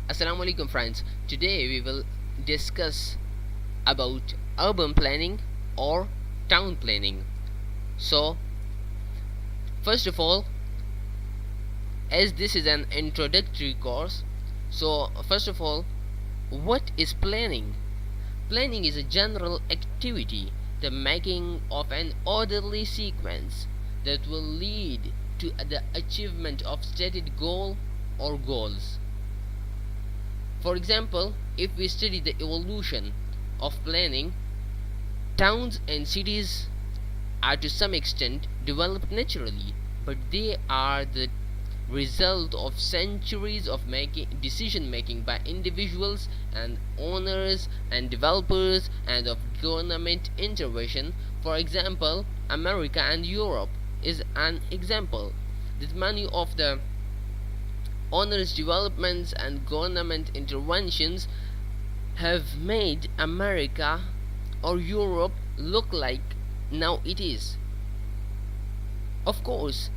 Assalamu alaikum friends. Today we will discuss about urban planning or town planning. So, first of all, as this is an introductory course, what is planning? Planning is a general activity, the making of an orderly sequence that will lead to the achievement of stated goal or goals. For example, if we study the evolution of planning, towns and cities are to some extent developed naturally, but they are the result of centuries of decision making by individuals and owners and developers and of government intervention. For example, America and Europe is an example that many of the owners developments and government interventions have made America or Europe look like now it is. Of course,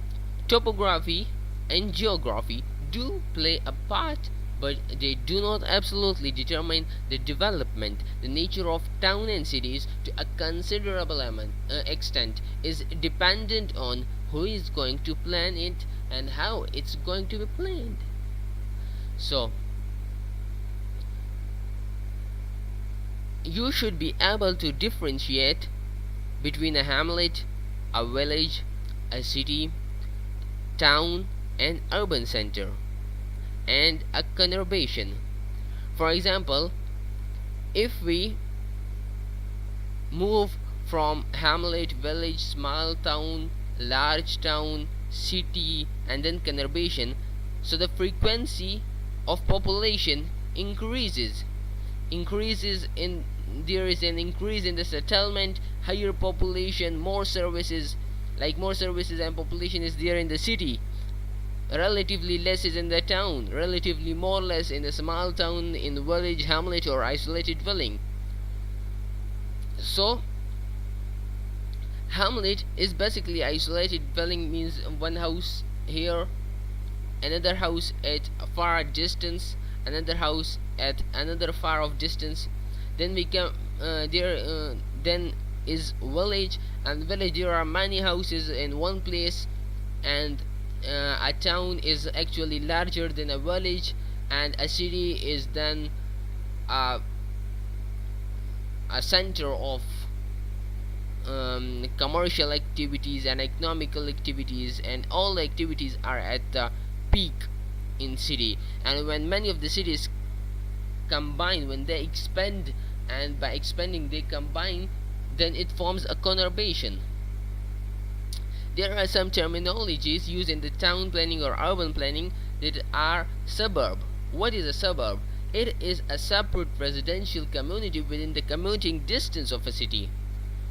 topography and geography do play a part, but they do not absolutely determine the development. The nature of town and cities to a considerable extent is dependent on who is going to plan it and how it's going to be planned. So, you should be able to differentiate between a hamlet, a village, a city, town, and urban center, and a conurbation. For example, if we move from hamlet, village, small town, large town, city, and then conurbation, so the frequency of population increases in there is an increase in the settlement, higher population, more services and population is there in the city, relatively less is in the town, relatively more less in a small town, in village, hamlet, or isolated dwelling. So hamlet is basically isolated dwelling, means one house here, another house at a far distance, another house at another far off distance. Then we come then is village, and village there are many houses in one place, and a town is actually larger than a village, and a city is then a center of commercial activities and economical activities, and all the activities are at the peak in city. And when many of the cities combine, when they expand, and by expanding they combine, then it forms a conurbation. There are some terminologies used in the town planning or urban planning that are suburb. What is a suburb? It is a separate residential community within the commuting distance of a city.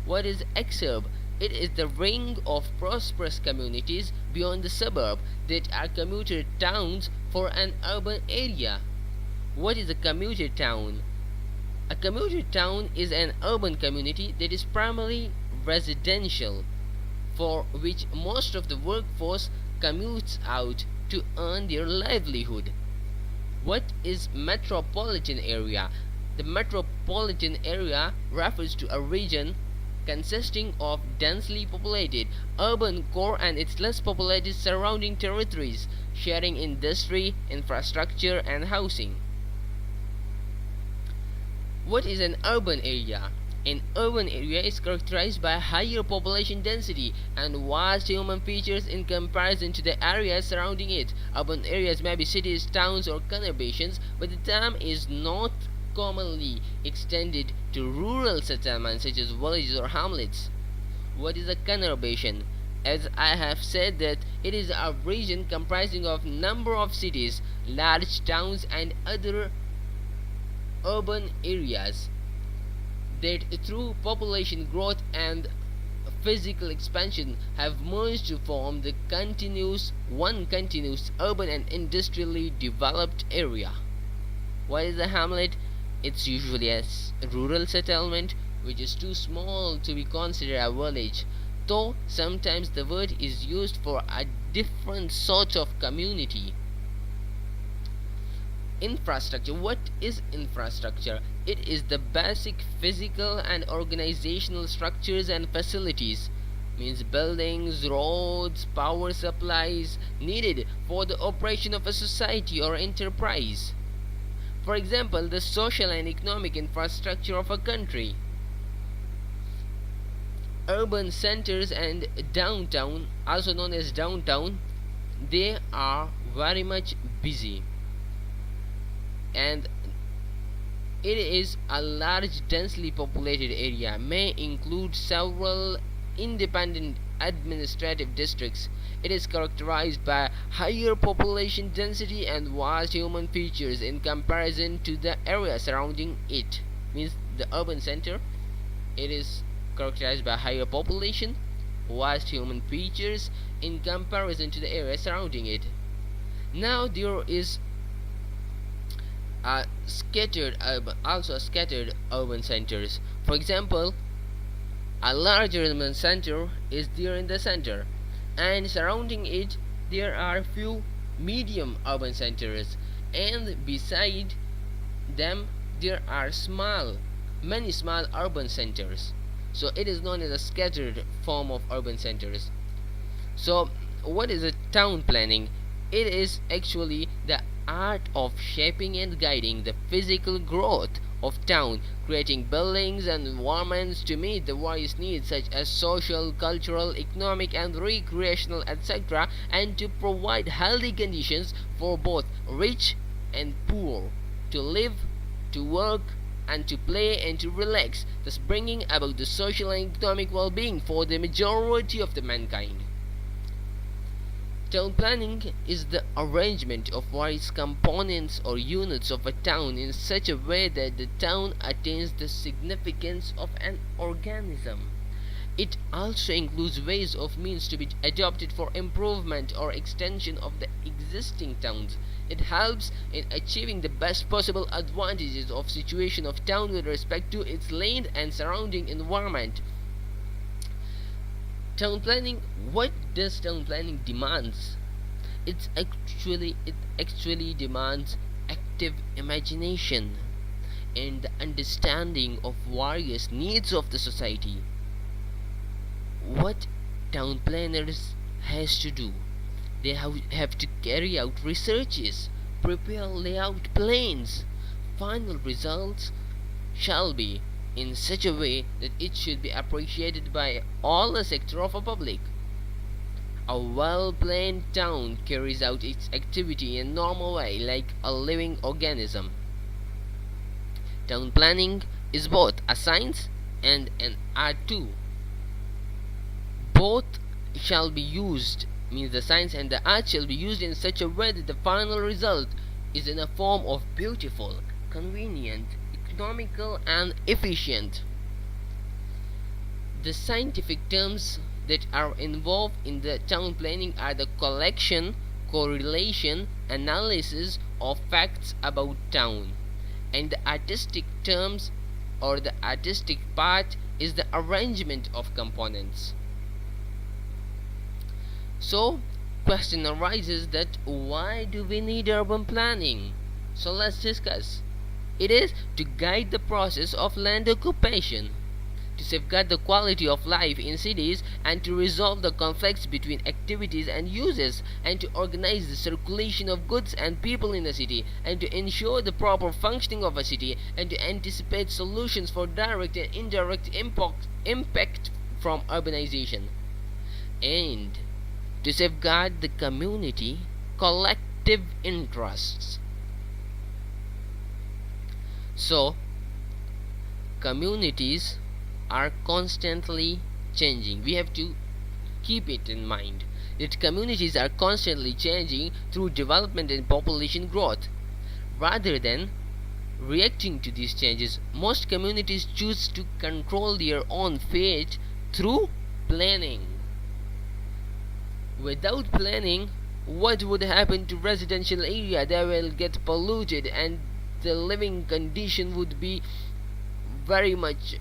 What is exurb? It is the ring of prosperous communities beyond the suburb that are commuter towns for an urban area. What is a commuter town? A commuter town is an urban community that is primarily residential, for which most of the workforce commutes out to earn their livelihood. What is metropolitan area? The metropolitan area refers to a region consisting of densely populated urban core and its less populated surrounding territories, sharing industry, infrastructure, and housing. What is an urban area? An urban area is characterized by higher population density and vast human features in comparison to the areas surrounding it. Urban areas may be cities, towns, or conurbations, but the term is not commonly extended to rural settlements such as villages or hamlets. What is a conurbation? As I have said, that it is a region comprising of number of cities, large towns, and other urban areas that through population growth and physical expansion have merged to form the continuous urban and industrially developed area. What is a hamlet? It's usually a rural settlement which is too small to be considered a village, though sometimes the word is used for a different sort of community. Infrastructure. What is infrastructure? It is the basic physical and organizational structures and facilities, means buildings, roads, power supplies needed for the operation of a society or enterprise. For example, the social and economic infrastructure of a country. Urban centers and downtown, also known as downtown, they are very much busy, and it is a large densely populated area, may include several independent administrative districts. It is characterized by higher population density and vast human features in comparison to the area surrounding it. Means the urban center, it is characterized by higher population, vast human features in comparison to the area surrounding it. Now there is scattered urban centers. For example, a large urban center is there in the center, and surrounding it there are few medium urban centers, and beside them there are many small urban centers. So it is known as a scattered form of urban centers. So what is a town planning? It is actually the art of shaping and guiding the physical growth of town, creating buildings and environments to meet the various needs such as social, cultural, economic and recreational, etc., and to provide healthy conditions for both rich and poor to live, to work, and to play and to relax, thus bringing about the social and economic well-being for the majority of the mankind. Town planning is the arrangement of various components or units of a town in such a way that the town attains the significance of an organism. It also includes ways of means to be adopted for improvement or extension of the existing towns. It helps in achieving the best possible advantages of situation of town with respect to its land and surrounding environment. Town planning. What does town planning demands? It actually demands active imagination and the understanding of various needs of the society. What town planners has to do? They have to carry out researches, prepare layout plans. Final results shall be in such a way that it should be appreciated by all the sector of a public. A well-planned town carries out its activity in a normal way like a living organism. Town planning is both a science and an art too. Both shall be used, means the science and the art shall be used in such a way that the final result is in a form of beautiful, convenient, economical and efficient. The scientific terms that are involved in the town planning are the collection, correlation, analysis of facts about town, and the artistic terms or the artistic part is the arrangement of components. So question arises that why do we need urban planning? So let's discuss. It is to guide the process of land occupation, to safeguard the quality of life in cities, and to resolve the conflicts between activities and uses, and to organize the circulation of goods and people in a city, and to ensure the proper functioning of a city, and to anticipate solutions for direct and indirect impact from urbanization, and to safeguard the community collective interests. So communities are constantly changing. We have to keep it in mind that communities are constantly changing through development and population growth. Rather than reacting to these changes, most communities choose to control their own fate through planning. Without planning, what would happen to residential area? They will get polluted and the living condition would be very much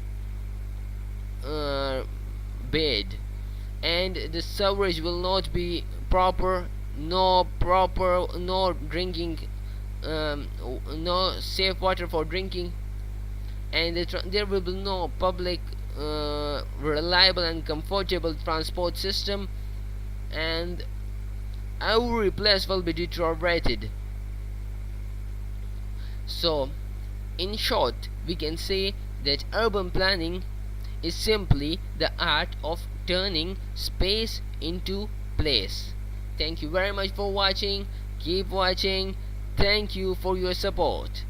bad, and the sewerage will not be proper, no drinking no safe water for drinking, and there will be no public, reliable and comfortable transport system, and every place will be deteriorated. So, in short, we can say that urban planning is simply the art of turning space into place. Thank you very much for watching. Keep watching. Thank you for your support.